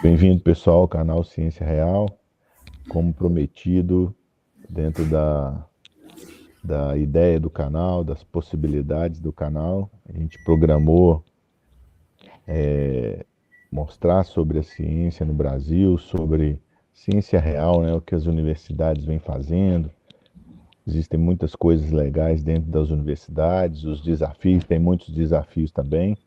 Bem-vindo, pessoal, ao canal Ciência Real. Como prometido, dentro da ideia do canal, das possibilidades do canal, a gente programou mostrar sobre a ciência no Brasil, sobre ciência real, né, o que as universidades vêm fazendo. Existem muitas coisas legais dentro das universidades, os desafios, tem muitos desafios também.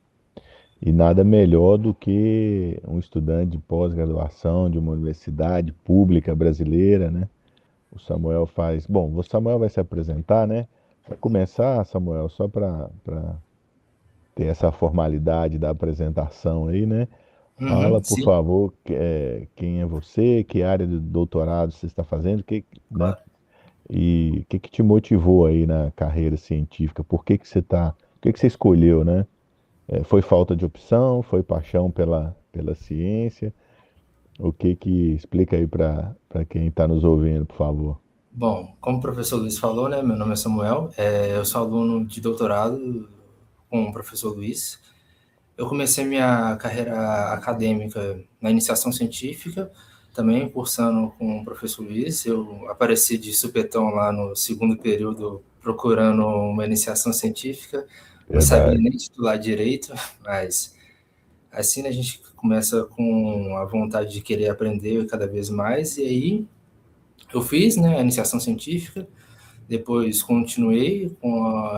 E nada melhor do que um estudante de pós-graduação de uma universidade pública brasileira, né? O Samuel faz. Bom, o Samuel vai se apresentar, né? Para começar, Samuel, só para ter essa formalidade da apresentação aí, né? Uhum, Fala, por sim, favor, quem é você, que área de doutorado você está fazendo, né? claro. E o que te motivou aí na carreira científica? Por que você escolheu, né? Foi falta de opção? Foi paixão pela ciência? Explica aí para quem está nos ouvindo, por favor. Bom, como o professor Luiz falou, né, meu nome é Samuel, eu sou aluno de doutorado com o professor Luiz. Eu comecei minha carreira acadêmica na iniciação científica, também cursando com o professor Luiz. Eu apareci de supetão lá no segundo período procurando uma iniciação científica, não sabia Verdade. nem titular direito, mas assim né, a gente começa com a vontade de querer aprender cada vez mais, e aí eu fiz, né, a iniciação científica, depois continuei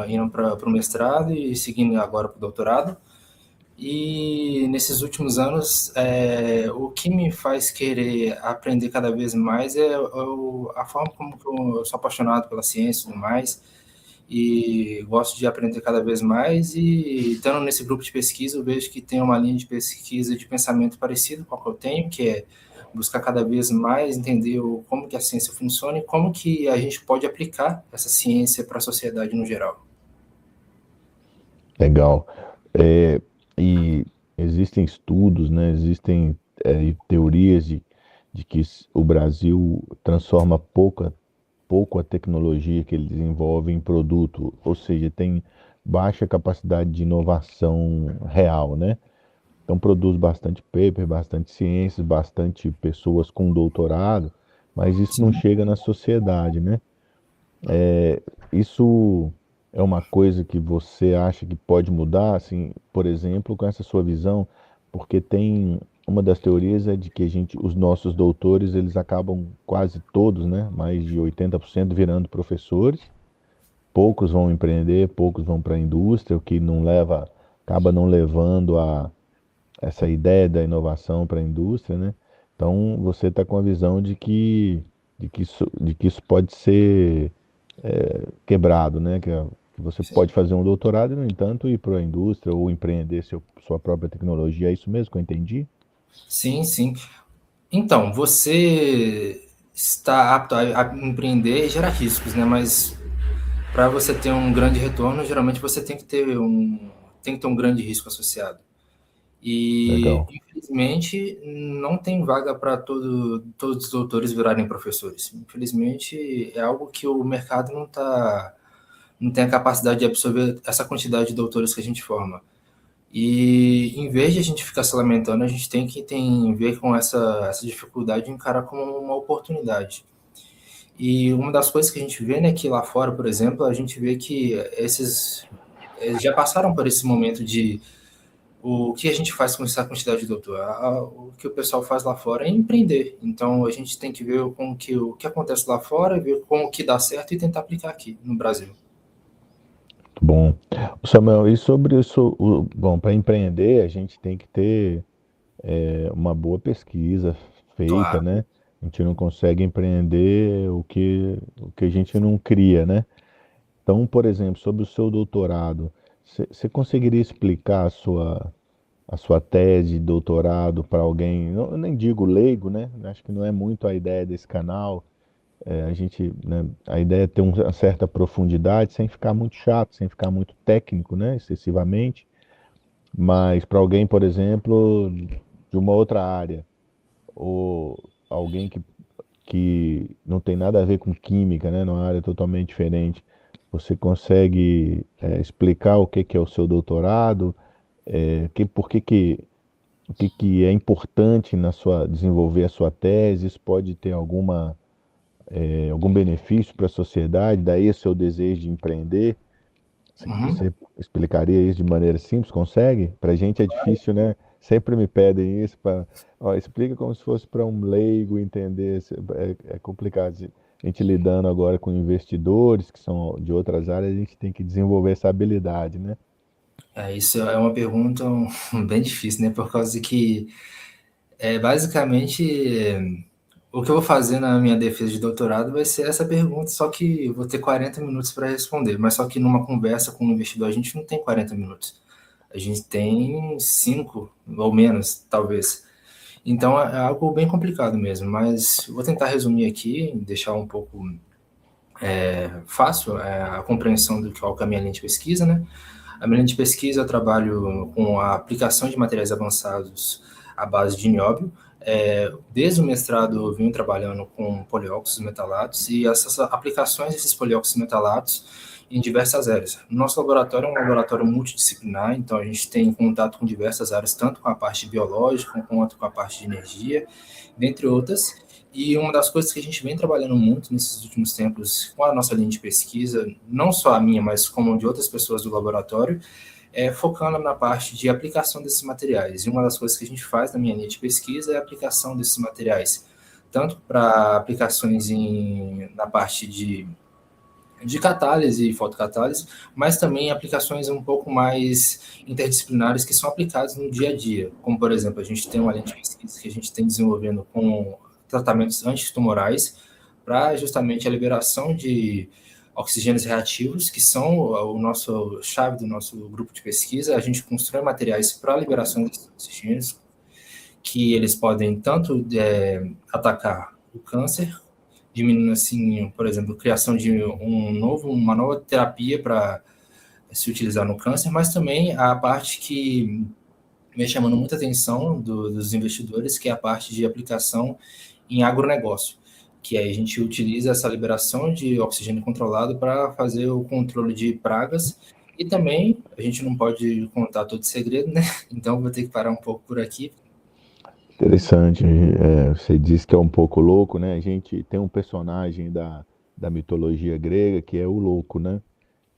indo para o mestrado e seguindo agora para o doutorado. E nesses últimos anos, o que me faz querer aprender cada vez mais é a forma como que eu sou apaixonado pela ciência e tudo mais, e gosto de aprender cada vez mais. E estando nesse grupo de pesquisa, eu vejo que tem uma linha de pesquisa de pensamento parecido com a que eu tenho, que é buscar cada vez mais entender como que a ciência funciona e como que a gente pode aplicar essa ciência para a sociedade no geral. Legal. É, e existem estudos, né? Existem teorias de que o Brasil transforma pouco a tecnologia que ele desenvolve em produto, ou seja, tem baixa capacidade de inovação real, né? Então produz bastante paper, bastante ciências, bastante pessoas com doutorado, mas isso não Sim, chega na sociedade, né? Isso é uma coisa que você acha que pode mudar, assim, por exemplo, com essa sua visão, porque tem uma das teorias é de que os nossos doutores, eles acabam quase todos, né, mais de 80% virando professores. Poucos vão empreender, poucos vão para a indústria, o que acaba não levando a essa ideia da inovação para a indústria, né? Então você está com a visão de que isso pode ser quebrado, né? Que você sim. pode fazer um doutorado e, no entanto, ir para a indústria ou empreender sua própria tecnologia. É isso mesmo que eu entendi? Sim, sim. Então, você está apto a empreender e gerar riscos, né? Mas para você ter um grande retorno, geralmente você tem que ter um grande risco associado. E, Legal. infelizmente, não tem vaga para todos os doutores virarem professores. Infelizmente, é algo que o mercado não tem a capacidade de absorver essa quantidade de doutores que a gente forma. E em vez de a gente ficar se lamentando, a gente tem ver com essa dificuldade e encarar como uma oportunidade. E uma das coisas que a gente vê, né, que lá fora, por exemplo, a gente vê que eles já passaram por esse momento de o que a gente faz com essa quantidade de doutor. O que o pessoal faz lá fora é empreender. Então a gente tem que ver o que acontece lá fora, ver como que dá certo e tentar aplicar aqui no Brasil. Muito bom. Samuel, e sobre isso, bom, para empreender, a gente tem que ter uma boa pesquisa feita, Claro. né? A gente não consegue empreender o que a gente não cria, né? Então, por exemplo, sobre o seu doutorado, você conseguiria explicar a sua tese de doutorado para alguém, eu nem digo leigo, né? Acho que não é muito a ideia desse canal. Né, a ideia é ter uma certa profundidade sem ficar muito chato, sem ficar muito técnico, né? Excessivamente. Mas para alguém, por exemplo, de uma outra área, ou alguém que não tem nada a ver com química, né? Numa área totalmente diferente. Você consegue explicar o que é o seu doutorado? Por que o que que é importante na sua desenvolver a sua tese, isso pode ter algum benefício para a sociedade, daí o seu desejo de empreender. Uhum. Você explicaria isso de maneira simples? Consegue? Para a gente é difícil, né? Sempre me pedem isso para, explica como se fosse para um leigo entender. É complicado. A gente lidando agora com investidores que são de outras áreas, a gente tem que desenvolver essa habilidade, né? Isso é uma pergunta bem difícil, né? Por causa de que, basicamente, o que eu vou fazer na minha defesa de doutorado vai ser essa pergunta, só que eu vou ter 40 minutos para responder. Mas só que numa conversa com um investidor, a gente não tem 40 minutos. A gente tem 5 ou menos, talvez. Então é algo bem complicado mesmo, mas vou tentar resumir aqui, deixar um pouco fácil a compreensão do que é a minha linha de pesquisa, né? A minha linha de pesquisa eu trabalho com a aplicação de materiais avançados à base de nióbio. Desde o mestrado eu vim trabalhando com polióxidos metalatos e essas aplicações desses polióxidos metalatos em diversas áreas. Nosso laboratório é um laboratório multidisciplinar, então a gente tem contato com diversas áreas, tanto com a parte biológica quanto com a parte de energia, dentre outras. E uma das coisas que a gente vem trabalhando muito nesses últimos tempos com a nossa linha de pesquisa, não só a minha, mas como de outras pessoas do laboratório, é focando na parte de aplicação desses materiais. E uma das coisas que a gente faz na minha linha de pesquisa é a aplicação desses materiais, tanto para aplicações na parte de catálise e fotocatálise, mas também aplicações um pouco mais interdisciplinares que são aplicadas no dia a dia, como por exemplo, a gente tem uma linha de pesquisa que a gente tem desenvolvendo com tratamentos antitumorais para justamente a liberação de oxigênios reativos, que são o nosso chave do nosso grupo de pesquisa. A gente constrói materiais para a liberação desses oxigênios, que eles podem tanto atacar o câncer, diminuindo assim, por exemplo, a criação de uma nova terapia para se utilizar no câncer, mas também a parte que vem chamando muita atenção dos investidores, que é a parte de aplicação em agronegócio, que aí a gente utiliza essa liberação de oxigênio controlado para fazer o controle de pragas e também a gente não pode contar todo segredo, né? Então vou ter que parar um pouco por aqui. Interessante. Você disse que é um pouco louco, né? A gente tem um personagem da mitologia grega que é o louco, né? Uhum,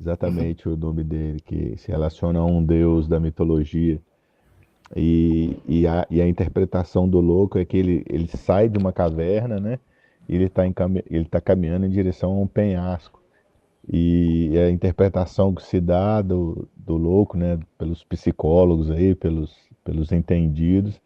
Exatamente o nome dele, que se relaciona a um deus da mitologia. E a interpretação do louco é que ele sai de uma caverna, né? E ele tá caminhando em direção a um penhasco. E a interpretação que se dá do louco, né? Pelos psicólogos aí, pelos entendidos,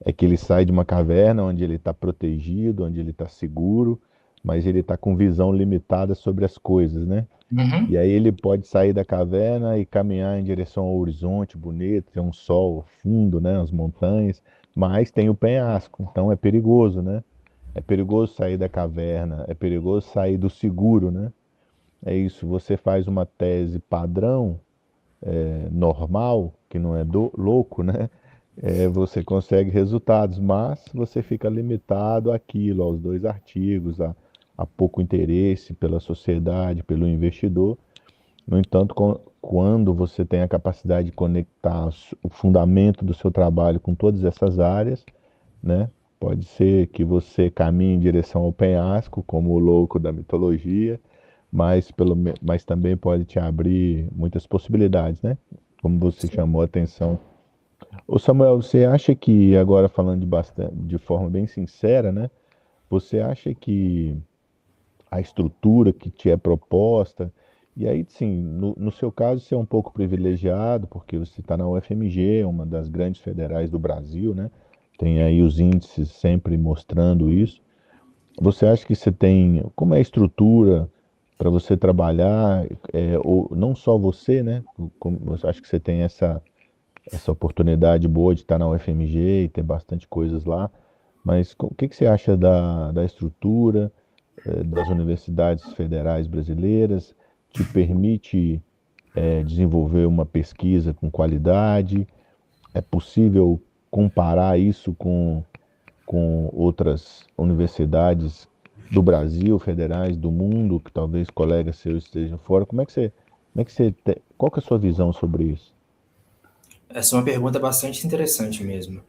é que ele sai de uma caverna onde ele está protegido, onde ele está seguro, mas ele está com visão limitada sobre as coisas, né? E uhum, aí ele pode sair da caverna e caminhar em direção ao horizonte bonito, tem um sol ao fundo, né, as montanhas, mas tem o penhasco, então é perigoso, né? É perigoso sair da caverna, é perigoso sair do seguro, né? É isso, você faz uma tese padrão, normal, que não é louco, né? Você consegue resultados, mas você fica limitado àquilo, aos dois artigos, a pouco interesse pela sociedade, pelo investidor. No entanto, quando você tem a capacidade de conectar o fundamento do seu trabalho com todas essas áreas, né? Pode ser que você caminhe em direção ao penhasco, como o louco da mitologia, mas também pode te abrir muitas possibilidades, né? Como você chamou a atenção. Ô Samuel, você acha que, agora falando de forma bem sincera, né? Você acha que a estrutura que te é proposta. E aí, sim, no seu caso, você é um pouco privilegiado, porque você está na UFMG, uma das grandes federais do Brasil, né? Tem aí os índices sempre mostrando isso. Você acha que você tem, como é a estrutura para você trabalhar, ou não só você, né? Como, você acha que você tem essa oportunidade boa de estar na UFMG e ter bastante coisas lá, mas o que que você acha da estrutura? Das universidades federais brasileiras, te permite desenvolver uma pesquisa com qualidade? É possível comparar isso com outras universidades do Brasil, federais, do mundo, que talvez colegas seus estejam fora? Qual que é a sua visão sobre isso? essa é uma pergunta bastante interessante mesmo.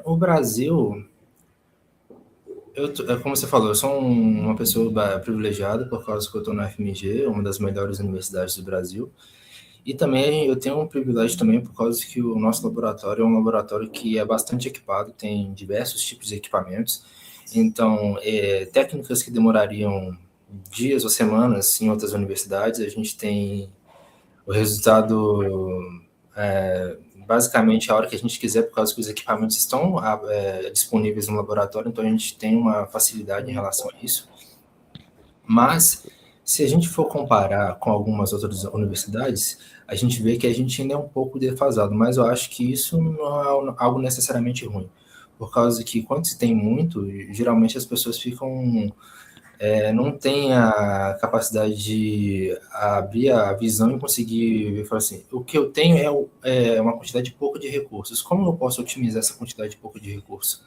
O Brasil, como você falou, eu sou uma pessoa privilegiada por causa que eu estou na FMG, uma das melhores universidades do Brasil. E também eu tenho um privilégio também por causa que o nosso laboratório é um laboratório que é bastante equipado, tem diversos tipos de equipamentos. Então, técnicas que demorariam dias ou semanas em outras universidades, a gente tem o resultado basicamente a hora que a gente quiser, por causa que os equipamentos estão disponíveis no laboratório, então a gente tem uma facilidade em relação a isso. Mas, se a gente for comparar com algumas outras universidades, a gente vê que a gente ainda é um pouco defasado, mas eu acho que isso não é algo necessariamente ruim, por causa que quando se tem muito, geralmente as pessoas ficam não tem a capacidade de abrir a visão e conseguir falar assim, o que eu tenho é uma quantidade pouco de recursos. Como eu posso otimizar essa quantidade pouco de recursos?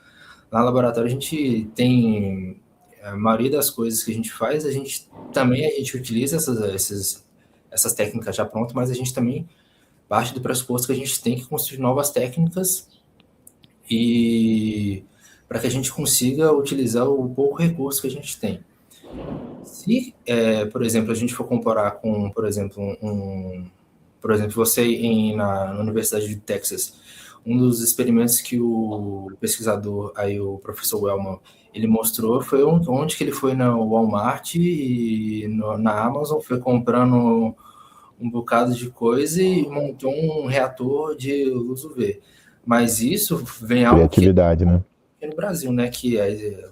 Lá no laboratório a gente tem a maioria das coisas que a gente faz, a gente utiliza essas técnicas já prontas, mas a gente também parte do pressuposto que a gente tem que construir novas técnicas e para que a gente consiga utilizar o pouco recurso que a gente tem. Se, por exemplo, a gente for comparar com, por exemplo, você na Universidade de Texas, um dos experimentos que o pesquisador, aí o professor Wellman, ele mostrou foi onde que ele foi na Walmart e na Amazon, foi comprando um bocado de coisa e montou um reator de luz UV. Mas isso vem algo que Criatividade, né? no Brasil, né? Que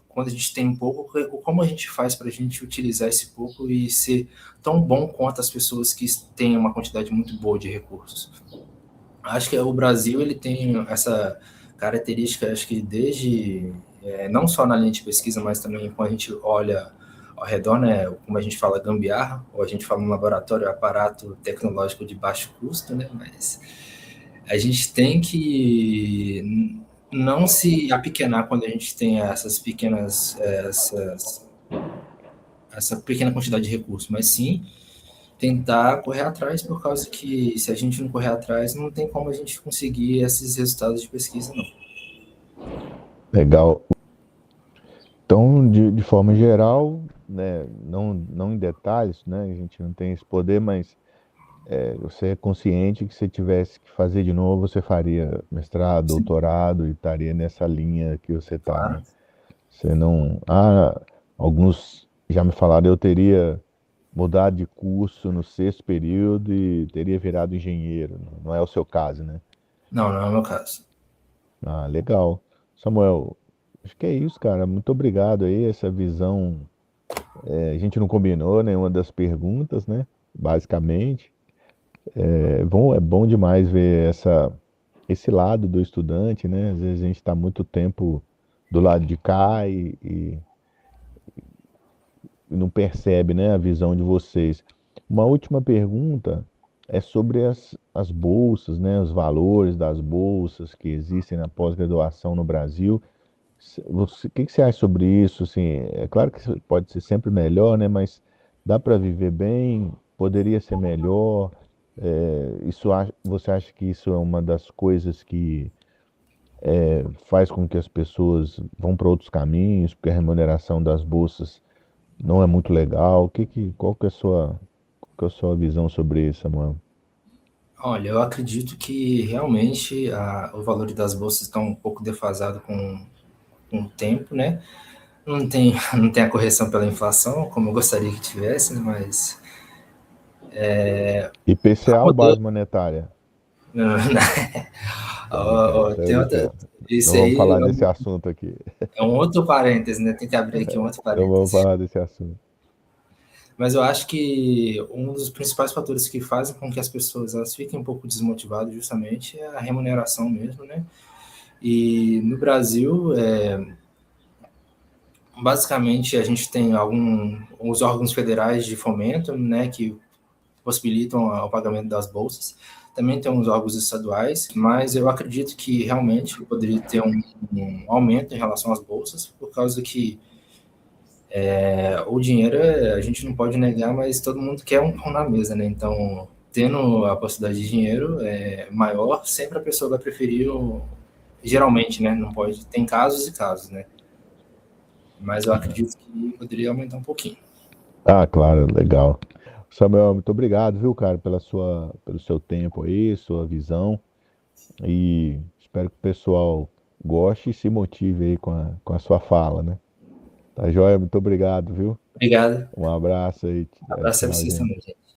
quando a gente tem pouco, como a gente faz para a gente utilizar esse pouco e ser tão bom quanto as pessoas que têm uma quantidade muito boa de recursos? Acho que o Brasil ele tem essa característica, acho que desde não só na linha de pesquisa, mas também quando a gente olha ao redor, né? Como a gente fala gambiarra, ou a gente fala um laboratório, aparato tecnológico de baixo custo, né? Mas a gente tem que não se apequenar quando a gente tem essa pequena quantidade de recursos, mas sim tentar correr atrás, por causa que se a gente não correr atrás, não tem como a gente conseguir esses resultados de pesquisa, não. Legal. Então, de forma geral, né, não em detalhes, né, a gente não tem esse poder, mas você é consciente que se tivesse que fazer de novo, você faria mestrado, Sim, doutorado e estaria nessa linha que você está, né? claro. Você não. Ah, alguns já me falaram, eu teria mudado de curso no sexto período e teria virado engenheiro. Não é o seu caso, né? Não, não é o meu caso. Ah, legal. Samuel, acho que é isso, cara. Muito obrigado aí, essa visão. A gente não combinou nenhuma das perguntas, né? Basicamente. É bom demais ver esse lado do estudante, né? Às vezes a gente está muito tempo do lado de cá e não percebe, né, a visão de vocês. Uma última pergunta é sobre as bolsas, né, os valores das bolsas que existem na pós-graduação no Brasil. O que você acha sobre isso? Assim, é claro que pode ser sempre melhor, né, mas dá para viver bem? Poderia ser melhor? Você acha que isso é uma das coisas que faz com que as pessoas vão para outros caminhos, porque a remuneração das bolsas não é muito legal? Qual que é qual que é a sua visão sobre isso, Samuel? Olha, eu acredito que realmente o valor das bolsas está um pouco defasado com o tempo, né? Não tem, não tem a correção pela inflação, como eu gostaria que tivesse, né? Mas IPCA ou mudou. base monetária? Base monetária, isso Tem aí, outra, não isso vamos aí falar desse assunto aqui. é um outro parêntese, né? Tem que abrir aqui um outro Não vamos parêntese. falar desse assunto. Mas eu acho que um dos principais fatores que fazem com que as pessoas elas fiquem um pouco desmotivadas justamente é a remuneração mesmo, né? E no Brasil, basicamente, a gente tem os órgãos federais de fomento, né, que possibilitam o pagamento das bolsas. Também tem uns órgãos estaduais, mas eu acredito que realmente poderia ter um aumento em relação às bolsas, por causa que o dinheiro a gente não pode negar, mas todo mundo quer um pão na mesa, né? Então, tendo a possibilidade de dinheiro maior, sempre a pessoa vai preferir geralmente, né? Não pode, tem casos e casos, né? Mas eu acredito que poderia aumentar um pouquinho. Ah, claro, legal. Samuel, muito obrigado, viu, cara, pelo seu tempo aí, sua visão. E espero que o pessoal goste e se motive aí com a sua fala, né? Tá joia? Muito obrigado, viu? Obrigado. Um abraço aí. Abraço a Tchau, vocês gente. também, gente.